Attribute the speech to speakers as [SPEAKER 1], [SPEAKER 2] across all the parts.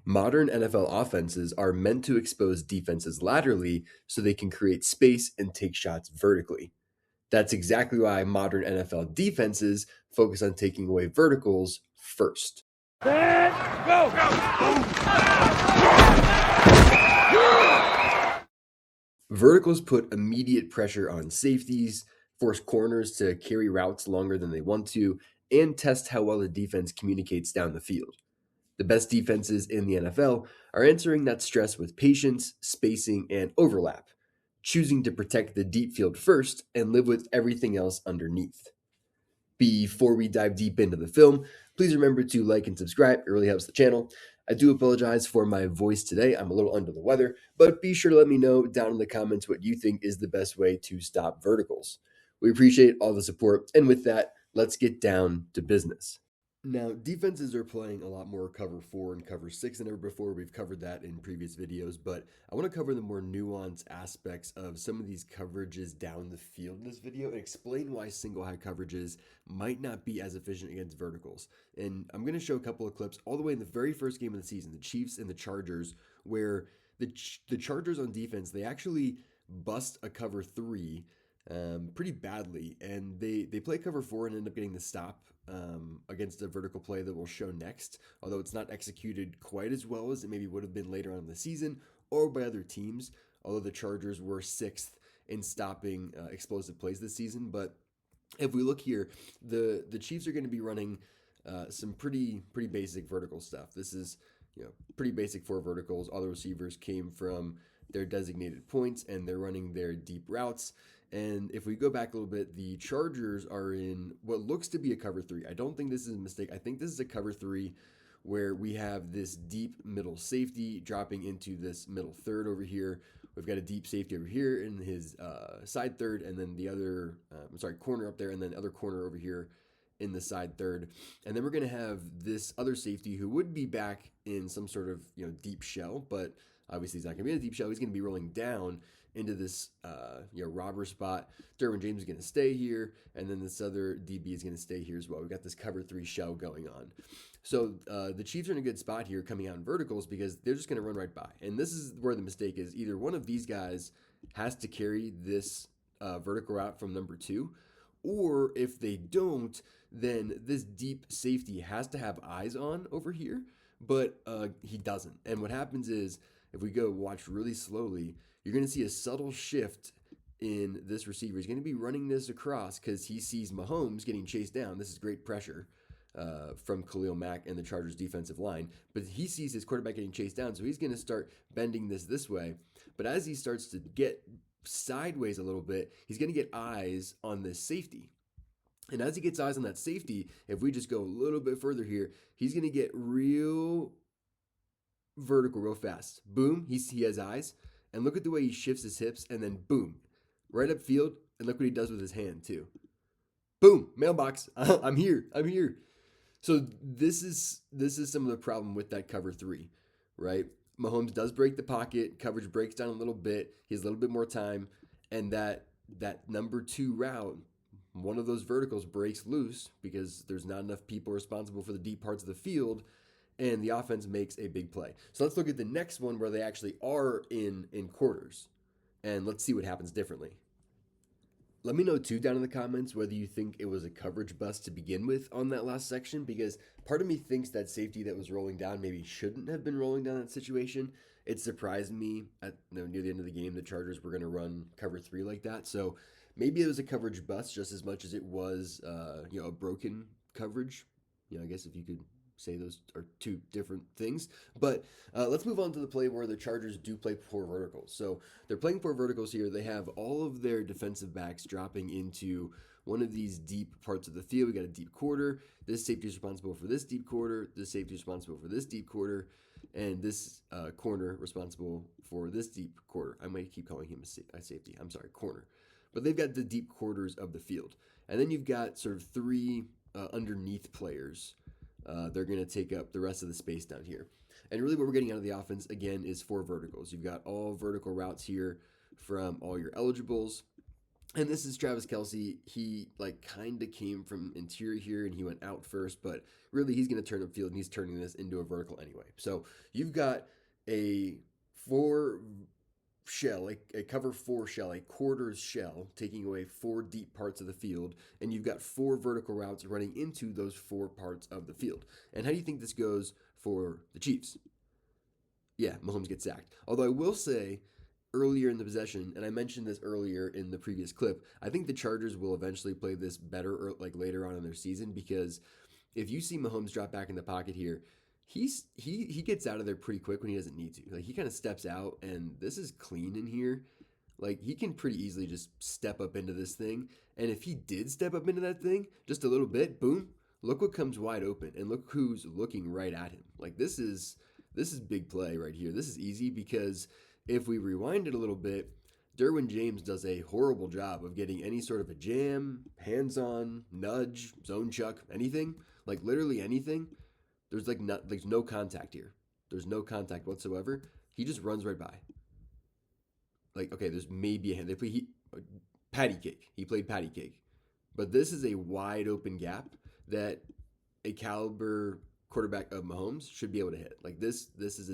[SPEAKER 1] Modern NFL offenses are meant to expose defenses laterally so they can create space and take shots vertically. That's exactly why modern NFL defenses focus on taking away verticals first.
[SPEAKER 2] Set, go!
[SPEAKER 1] Verticals put immediate pressure on safeties, force corners to carry routes longer than they want to, and test how well the defense communicates down the field. The best defenses in the NFL are answering that stress with patience, spacing, and overlap, choosing to protect the deep field first and live with everything else underneath. Before we dive deep into the film, please remember to like and subscribe. It really helps the channel. I do apologize for my voice today. I'm a little under the weather, but be sure to let me know down in the comments what you think is the best way to stop verticals. We appreciate all the support, and with that, let's get down to business. Now, defenses are playing a lot more cover 4 and cover 6 than ever before. We've covered that in previous videos, but I want to cover the more nuanced aspects of some of these coverages down the field in this video and explain why single high coverages might not be as efficient against verticals. And I'm going to show a couple of clips all the way in the very first game of the season, the Chiefs and the Chargers, where the Chargers on defense, they actually bust a cover 3 pretty badly, and they play cover 4 and end up getting the stop against a vertical play that we'll show next, although it's not executed quite as well as it maybe would have been later on in the season or by other teams, although the Chargers were 6th in stopping explosive plays this season. But if we look here, the Chiefs are going to be running some pretty basic vertical stuff. This is pretty basic for verticals. All the receivers came from their designated points, and they're running their deep routes. And if we go back a little bit, the Chargers are in what looks to be a cover 3. I don't think this is a mistake. I think this is a cover 3 where we have this deep middle safety dropping into this middle third over here. We've got a deep safety over here in his side third, and then the other, corner up there, and then other corner over here in the side third. And then we're going to have this other safety who would be back in some sort of deep shell, but obviously he's not going to be in a deep shell. He's going to be rolling down into this robber spot. Derwin James is going to stay here, and then this other DB is going to stay here as well. We've got this cover 3 shell going on. So the Chiefs are in a good spot here coming out in verticals because they're just going to run right by. And this is where the mistake is. Either one of these guys has to carry this vertical route from number 2, or if they don't, then this deep safety has to have eyes on over here, but he doesn't. And what happens is, if we go watch really slowly, you're going to see a subtle shift in this receiver. He's going to be running this across because he sees Mahomes getting chased down. This is great pressure from Khalil Mack and the Chargers defensive line. But he sees his quarterback getting chased down, so he's going to start bending this way. But as he starts to get sideways a little bit, he's going to get eyes on this safety. And as he gets eyes on that safety, if we just go a little bit further here, he's going to get real vertical real fast. Boom, he has eyes. And look at the way he shifts his hips, and then boom, right up field, and look what he does with his hand too. Boom, mailbox. I'm here. So this is some of the problem with that cover 3, right? Mahomes does break the pocket, coverage breaks down a little bit, he has a little bit more time, and that number 2 route, one of those verticals breaks loose because there's not enough people responsible for the deep parts of the field, and the offense makes a big play. So let's look at the next one where they actually are in quarters, and let's see what happens differently. Let me know too down in the comments whether you think it was a coverage bust to begin with on that last section, because part of me thinks that safety that was rolling down maybe shouldn't have been rolling down that situation. It surprised me at near the end of the game the Chargers were going to run cover 3 like that. So maybe it was a coverage bust just as much as it was a broken coverage. I guess if you could say those are two different things. But let's move on to the play where the Chargers do play 4 verticals. So they're playing 4 verticals here. They have all of their defensive backs dropping into one of these deep parts of the field. We got a deep quarter. This safety is responsible for this deep quarter. This safety is responsible for this deep quarter. And this corner responsible for this deep quarter. I might keep calling him a safety. I'm sorry, corner. But they've got the deep quarters of the field. And then you've got sort of 3 underneath players. They're going to take up the rest of the space down here. And really what we're getting out of the offense, again, is 4 verticals. You've got all vertical routes here from all your eligibles. And this is Travis Kelsey. He like kind of came from interior here and he went out first, but really he's going to turn upfield and he's turning this into a vertical anyway. So you've got a four shell, like a cover four shell, a quarters shell, taking away four deep parts of the field, and you've got four vertical routes running into those four parts of the field. And how do you think this goes for the Chiefs? Yeah, Mahomes gets sacked. Although I will say earlier in the possession, and I mentioned this earlier in the previous clip, I think the Chargers will eventually play this better or like later on in their season because if you see Mahomes drop back in the pocket here, he gets out of there pretty quick when he doesn't need to. Like he kind of steps out and this is clean in here. Like he can pretty easily just step up into this thing. And if he did step up into that thing just a little bit, boom, look what comes wide open and look who's looking right at him. Like this is big play right here. This is easy because if we rewind it a little bit, Derwin James does a horrible job of getting any sort of a jam, hands on, nudge, zone chuck, anything, like literally anything. There's no contact here. There's no contact whatsoever. He just runs right by. Like okay, there's maybe a hand. They play patty cake. He played patty cake, but this is a wide open gap that a caliber quarterback of Mahomes should be able to hit. Like this is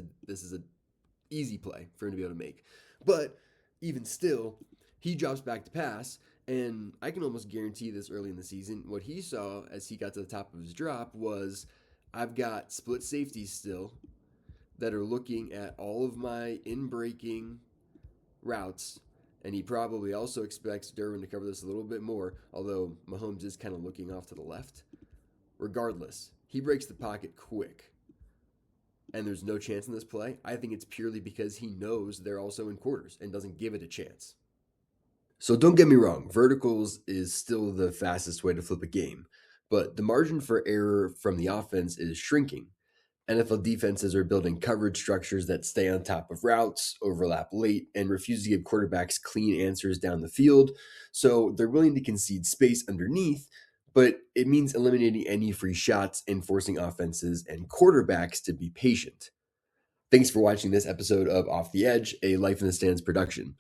[SPEAKER 1] a easy play for him to be able to make. But even still, he drops back to pass, and I can almost guarantee this early in the season. What he saw as he got to the top of his drop was I've got split safeties still that are looking at all of my in breaking routes. And he probably also expects Derwin to cover this a little bit more, although Mahomes is kind of looking off to the left. Regardless, he breaks the pocket quick and there's no chance in this play. I think it's purely because he knows they're also in quarters and doesn't give it a chance. So don't get me wrong, verticals is still the fastest way to flip a game, but the margin for error from the offense is shrinking. NFL defenses are building coverage structures that stay on top of routes, overlap late, and refuse to give quarterbacks clean answers down the field. So they're willing to concede space underneath, but it means eliminating any free shots and forcing offenses and quarterbacks to be patient. Thanks for watching this episode of Off the Edge, a Life in the Stands production.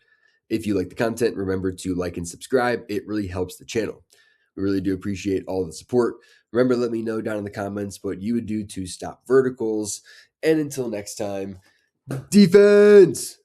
[SPEAKER 1] If you like the content, remember to like and subscribe. It really helps the channel. We really do appreciate all the support. Remember, let me know down in the comments what you would do to stop verticals. And until next time, defense!